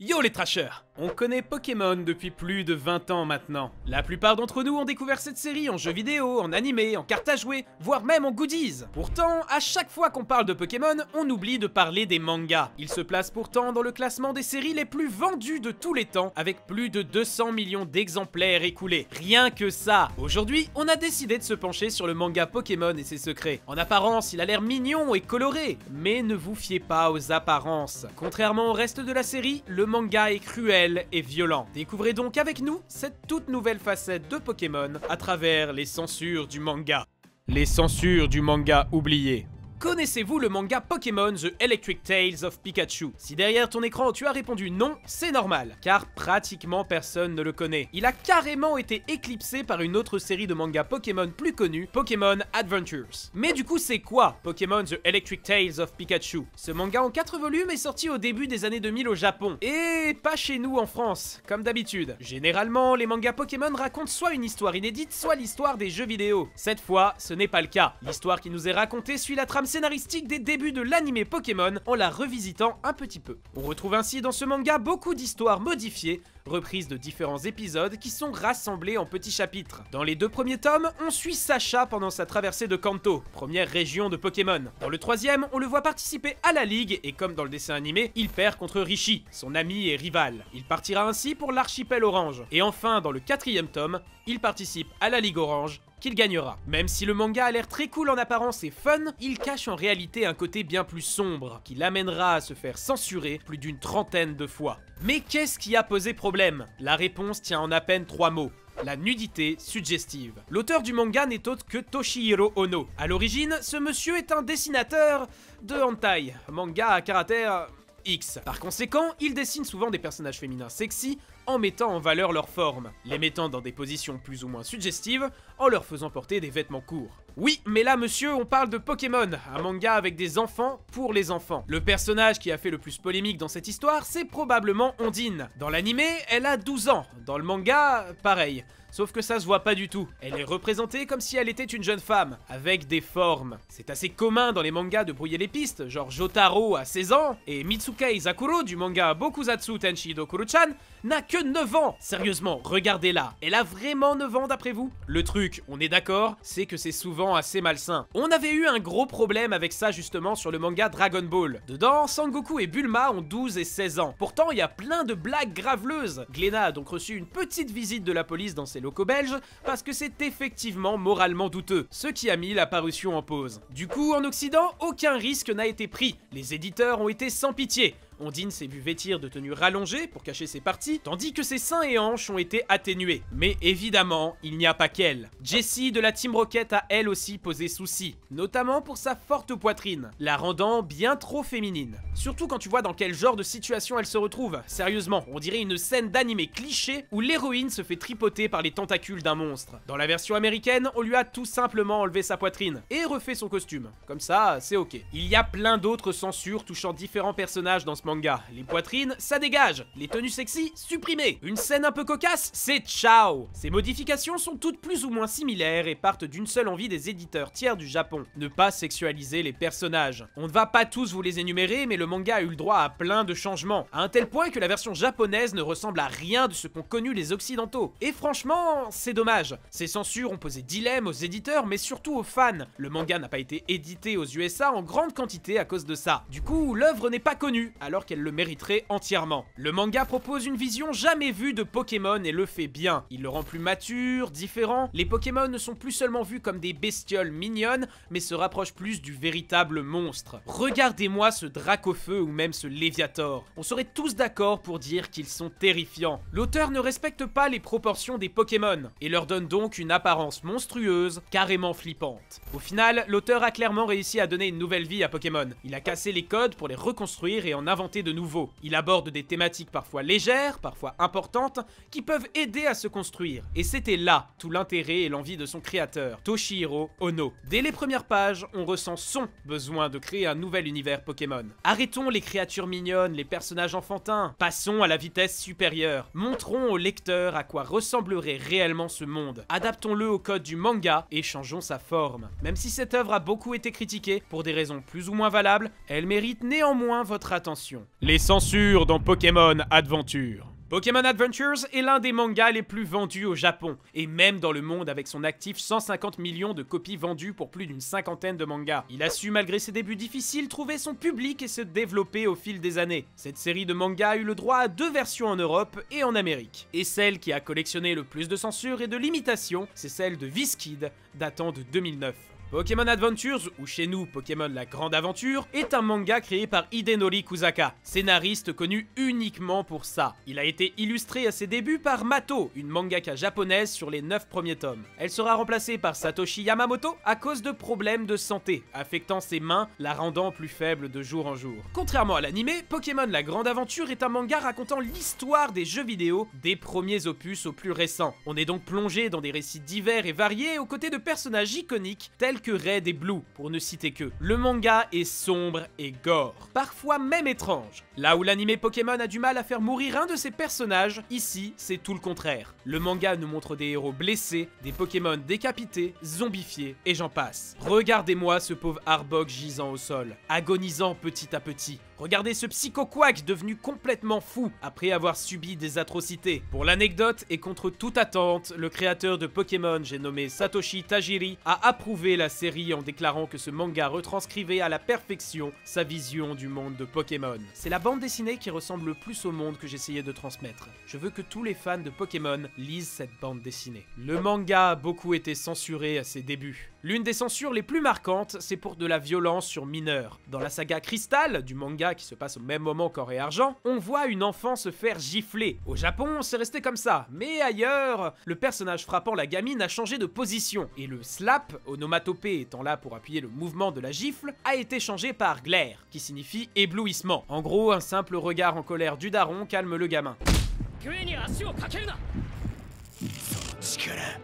Yo les trashers! On connaît Pokémon depuis plus de 20 ans maintenant. La plupart d'entre nous ont découvert cette série en jeux vidéo, en animé, en cartes à jouer, voire même en goodies. Pourtant, à chaque fois qu'on parle de Pokémon, on oublie de parler des mangas. Ils se placent pourtant dans le classement des séries les plus vendues de tous les temps, avec plus de 200 millions d'exemplaires écoulés. Rien que ça! Aujourd'hui, on a décidé de se pencher sur le manga Pokémon et ses secrets. En apparence, il a l'air mignon et coloré, mais ne vous fiez pas aux apparences. Contrairement au reste de la série, le manga est cruel et violent. Découvrez donc avec nous cette toute nouvelle facette de Pokémon à travers les censures du manga. Les censures du manga oublié. Connaissez-vous le manga Pokémon The Electric Tales of Pikachu? Si derrière ton écran tu as répondu non, c'est normal, car pratiquement personne ne le connaît. Il a carrément été éclipsé par une autre série de mangas Pokémon plus connue, Pokémon Adventures. Mais du coup c'est quoi Pokémon The Electric Tales of Pikachu? Ce manga en 4 volumes est sorti au début des années 2000 au Japon, et pas chez nous en France, comme d'habitude. Généralement, les mangas Pokémon racontent soit une histoire inédite, soit l'histoire des jeux vidéo. Cette fois, ce n'est pas le cas. L'histoire qui nous est racontée suit la trame scénaristique des débuts de l'anime Pokémon en la revisitant un petit peu. On retrouve ainsi dans ce manga beaucoup d'histoires modifiées, reprises de différents épisodes qui sont rassemblés en petits chapitres. Dans les 2 premiers tomes, on suit Sacha pendant sa traversée de Kanto, première région de Pokémon. Dans le 3e, on le voit participer à la Ligue et comme dans le dessin animé, il perd contre Rishi, son ami et rival. Il partira ainsi pour l'archipel Orange. Et enfin, dans le 4e tome, il participe à la Ligue Orange, qu'il gagnera. Même si le manga a l'air très cool en apparence et fun, il cache en réalité un côté bien plus sombre, qui l'amènera à se faire censurer plus d'une trentaine de fois. Mais qu'est-ce qui a posé problème? La réponse tient en à peine 3 mots. La nudité suggestive. L'auteur du manga n'est autre que Toshihiro Ono. À l'origine, ce monsieur est un dessinateur de hentai, manga à caractère X. Par conséquent, il dessine souvent des personnages féminins sexy en mettant en valeur leur forme, les mettant dans des positions plus ou moins suggestives, en leur faisant porter des vêtements courts. Oui, mais là, monsieur, on parle de Pokémon, un manga avec des enfants pour les enfants. Le personnage qui a fait le plus polémique dans cette histoire, c'est probablement Ondine. Dans l'animé, elle a 12 ans. Dans le manga, pareil. Sauf que ça se voit pas du tout. Elle est représentée comme si elle était une jeune femme, avec des formes. C'est assez commun dans les mangas de brouiller les pistes, genre Jotaro a 16 ans, et Mitsukei Sakuro du manga Bokuzatsu Tenshi Dokuro-chan n'a que 9 ans. Sérieusement, regardez-la. Elle a vraiment 9 ans d'après vous? Le truc, on est d'accord, c'est que c'est souvent assez malsain. On avait eu un gros problème avec ça justement sur le manga Dragon Ball. Dedans, Sangoku et Bulma ont 12 et 16 ans. Pourtant, il y a plein de blagues graveleuses. Glénat a donc reçu une petite visite de la police dans ses locaux belges parce que c'est effectivement moralement douteux, ce qui a mis la parution en pause. Du coup, en Occident, aucun risque n'a été pris. Les éditeurs ont été sans pitié. Ondine s'est vu vêtir de tenues rallongées pour cacher ses parties, tandis que ses seins et hanches ont été atténués. Mais évidemment, il n'y a pas qu'elle. Jessie de la Team Rocket a elle aussi posé souci, notamment pour sa forte poitrine, la rendant bien trop féminine. Surtout quand tu vois dans quel genre de situation elle se retrouve. Sérieusement, on dirait une scène d'animé cliché où l'héroïne se fait tripoter par les tentacules d'un monstre. Dans la version américaine, on lui a tout simplement enlevé sa poitrine et refait son costume. Comme ça, c'est ok. Il y a plein d'autres censures touchant différents personnages dans ce manga. Les poitrines, ça dégage. Les tenues sexy, supprimées. Une scène un peu cocasse, c'est ciao. Ces modifications sont toutes plus ou moins similaires et partent d'une seule envie des éditeurs tiers du Japon. Ne pas sexualiser les personnages. On ne va pas tous vous les énumérer, mais le manga a eu le droit à plein de changements. À un tel point que la version japonaise ne ressemble à rien de ce qu'ont connu les occidentaux. Et franchement, c'est dommage. Ces censures ont posé dilemme aux éditeurs, mais surtout aux fans. Le manga n'a pas été édité aux USA en grande quantité à cause de ça. Du coup, l'œuvre n'est pas connue, alors qu'elle le mériterait entièrement. Le manga propose une vision jamais vue de Pokémon et le fait bien. Il le rend plus mature, différent. Les Pokémon ne sont plus seulement vus comme des bestioles mignonnes, mais se rapprochent plus du véritable monstre. Regardez-moi ce Dracofeu ou même ce Léviator. On serait tous d'accord pour dire qu'ils sont terrifiants. L'auteur ne respecte pas les proportions des Pokémon et leur donne donc une apparence monstrueuse, carrément flippante. Au final, l'auteur a clairement réussi à donner une nouvelle vie à Pokémon. Il a cassé les codes pour les reconstruire et en inventer de nouveau. Il aborde des thématiques parfois légères, parfois importantes, qui peuvent aider à se construire. Et c'était là tout l'intérêt et l'envie de son créateur, Toshihiro Ono. Dès les premières pages, on ressent son besoin de créer un nouvel univers Pokémon. Arrêtons les créatures mignonnes, les personnages enfantins. Passons à la vitesse supérieure. Montrons au lecteur à quoi ressemblerait réellement ce monde. Adaptons-le au code du manga et changeons sa forme. Même si cette œuvre a beaucoup été critiquée, pour des raisons plus ou moins valables, elle mérite néanmoins votre attention. l'animation. Les censures dans Pokémon Adventure. Pokémon Adventures est l'un des mangas les plus vendus au Japon, et même dans le monde avec son actif 150 millions de copies vendues pour plus d'une cinquantaine de mangas. Il a su, malgré ses débuts difficiles, trouver son public et se développer au fil des années. Cette série de mangas a eu le droit à 2 versions en Europe et en Amérique. Et celle qui a collectionné le plus de censure et de limitations, c'est celle de Viz-Kid, datant de 2009. Pokémon Adventures, ou chez nous Pokémon La Grande Aventure, est un manga créé par Hidenori Kusaka, scénariste connu uniquement pour ça. Il a été illustré à ses débuts par Mato, une mangaka japonaise sur les 9 premiers tomes. Elle sera remplacée par Satoshi Yamamoto à cause de problèmes de santé, affectant ses mains, la rendant plus faible de jour en jour. Contrairement à l'anime, Pokémon La Grande Aventure est un manga racontant l'histoire des jeux vidéo, des premiers opus aux plus récents. On est donc plongé dans des récits divers et variés aux côtés de personnages iconiques tels que Red et Blue, pour ne citer que. Le manga est sombre et gore, parfois même étrange. Là où l'anime Pokémon a du mal à faire mourir un de ses personnages, ici, c'est tout le contraire. Le manga nous montre des héros blessés, des Pokémon décapités, zombifiés, et j'en passe. Regardez-moi ce pauvre Arbok gisant au sol, agonisant petit à petit. Regardez ce Psycho-Quack devenu complètement fou après avoir subi des atrocités. Pour l'anecdote et contre toute attente, le créateur de Pokémon, j'ai nommé Satoshi Tajiri, a approuvé la série en déclarant que ce manga retranscrivait à la perfection sa vision du monde de Pokémon. C'est la bande dessinée qui ressemble le plus au monde que j'essayais de transmettre. Je veux que tous les fans de Pokémon lisent cette bande dessinée. Le manga a beaucoup été censuré à ses débuts. L'une des censures les plus marquantes, c'est pour de la violence sur mineurs. Dans la saga Crystal, du manga qui se passe au même moment qu'Or et Argent, on voit une enfant se faire gifler. Au Japon, c'est resté comme ça, mais ailleurs, le personnage frappant la gamine a changé de position, et le slap, onomatopée étant là pour appuyer le mouvement de la gifle, a été changé par glare, qui signifie éblouissement. En gros, un simple regard en colère du daron calme le gamin.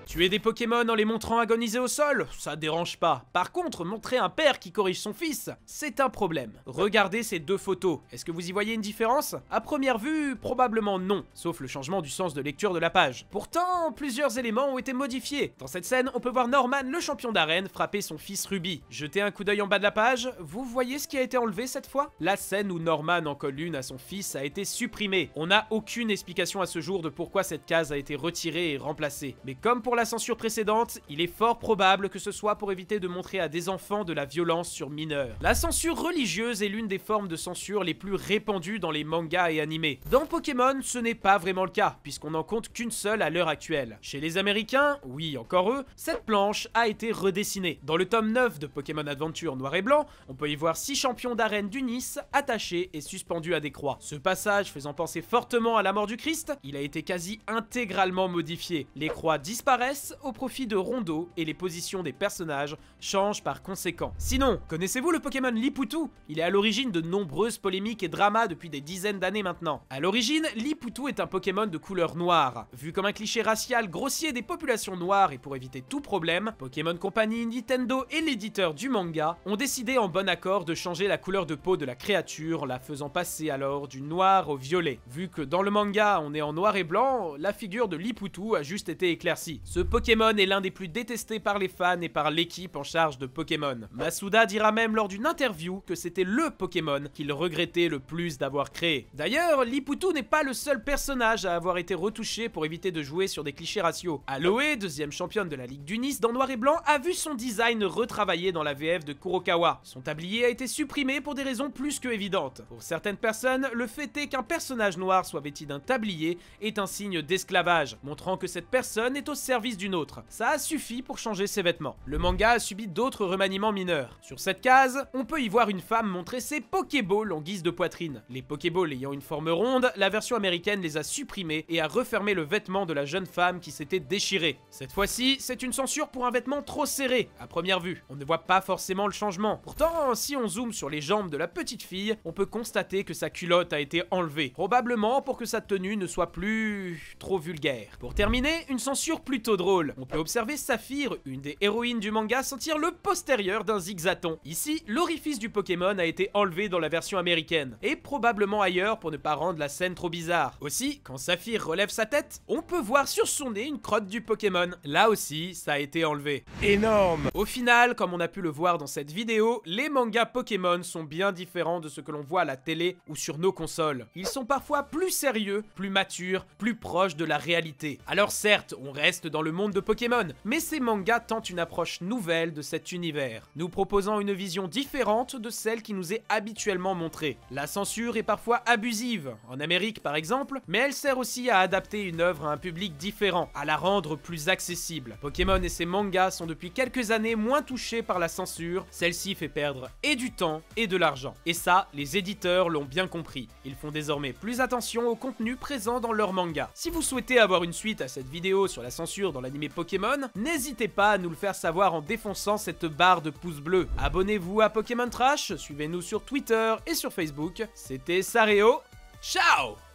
Tuer des Pokémon en les montrant agoniser au sol, ça dérange pas. Par contre, montrer un père qui corrige son fils, c'est un problème. Regardez ces 2 photos, est-ce que vous y voyez une différence? À première vue, probablement non, sauf le changement du sens de lecture de la page. Pourtant, plusieurs éléments ont été modifiés. Dans cette scène, on peut voir Norman, le champion d'arène, frapper son fils Ruby. Jetez un coup d'œil en bas de la page, vous voyez ce qui a été enlevé cette fois? La scène où Norman en colle une à son fils a été supprimée. On n'a aucune explication à ce jour de pourquoi cette case a été retirée et remplacée. Mais comme pour la censure précédente, il est fort probable que ce soit pour éviter de montrer à des enfants de la violence sur mineurs. La censure religieuse est l'une des formes de censure les plus répandues dans les mangas et animés. Dans Pokémon, ce n'est pas vraiment le cas, puisqu'on n'en compte qu'une seule à l'heure actuelle. Chez les Américains, oui encore eux, cette planche a été redessinée. Dans le tome 9 de Pokémon Adventure Noir et Blanc, on peut y voir 6 champions d'arène d'Unis attachés et suspendus à des croix. Ce passage faisant penser fortement à la mort du Christ, il a été quasi intégralement modifié. Les croix disparaissent au profit de rondeaux et les positions des personnages changent par conséquent. Sinon, connaissez-vous le Pokémon Liputu? Il est à l'origine de nombreuses polémiques et dramas depuis des dizaines d'années maintenant. À l'origine, Liputu est un Pokémon de couleur noire. Vu comme un cliché racial grossier des populations noires et pour éviter tout problème, Pokémon Company, Nintendo et l'éditeur du manga ont décidé en bon accord de changer la couleur de peau de la créature, la faisant passer alors du noir au violet. Vu que dans le manga on est en noir et blanc, la figure de Liputu a juste été éclaircie. Ce Pokémon est l'un des plus détestés par les fans et par l'équipe en charge de Pokémon. Masuda dira même lors d'une interview que c'était le Pokémon qu'il regrettait le plus d'avoir créé. D'ailleurs, Liputu n'est pas le seul personnage à avoir été retouché pour éviter de jouer sur des clichés raciaux. Aloe, deuxième championne de la Ligue d'Unis dans Noir et Blanc, a vu son design retravaillé dans la VF de Kurokawa. Son tablier a été supprimé pour des raisons plus que évidentes. Pour certaines personnes, le fait est qu'un personnage noir soit vêtu d'un tablier est un signe d'esclavage, montrant que cette personne est au service d'une autre. Ça a suffi pour changer ses vêtements. Le manga a subi d'autres remaniements mineurs. Sur cette case, on peut y voir une femme montrer ses Pokéballs en guise de poitrine. Les Pokéballs ayant une forme ronde, la version américaine les a supprimés et a refermé le vêtement de la jeune femme qui s'était déchiré. Cette fois-ci, c'est une censure pour un vêtement trop serré, à première vue. On ne voit pas forcément le changement. Pourtant, si on zoome sur les jambes de la petite fille, on peut constater que sa culotte a été enlevée. Probablement pour que sa tenue ne soit plus trop vulgaire. Pour terminer, une censure plutôt drôle. On peut observer Saphir, une des héroïnes du manga, sentir le postérieur d'un zigzaton. Ici, l'orifice du Pokémon a été enlevé dans la version américaine, et probablement ailleurs pour ne pas rendre la scène trop bizarre. Aussi, quand Saphir relève sa tête, on peut voir sur son nez une crotte du Pokémon. Là aussi, ça a été enlevé. Énorme! Au final, comme on a pu le voir dans cette vidéo, les mangas Pokémon sont bien différents de ce que l'on voit à la télé ou sur nos consoles. Ils sont parfois plus sérieux, plus matures, plus proches de la réalité. Alors certes, on reste dans le monde de Pokémon, mais ces mangas tentent une approche nouvelle de cet univers, nous proposant une vision différente de celle qui nous est habituellement montrée. La censure est parfois abusive, en Amérique par exemple, mais elle sert aussi à adapter une œuvre à un public différent, à la rendre plus accessible. Pokémon et ses mangas sont depuis quelques années moins touchés par la censure, celle-ci fait perdre et du temps et de l'argent. Et ça, les éditeurs l'ont bien compris. Ils font désormais plus attention au contenu présent dans leurs mangas. Si vous souhaitez avoir une suite à cette vidéo sur la censure dans l'anime Pokémon, n'hésitez pas à nous le faire savoir en défonçant cette barre de pouce bleu. Abonnez-vous à Pokémon Trash, suivez-nous sur Twitter et sur Facebook. C'était Saréo, ciao!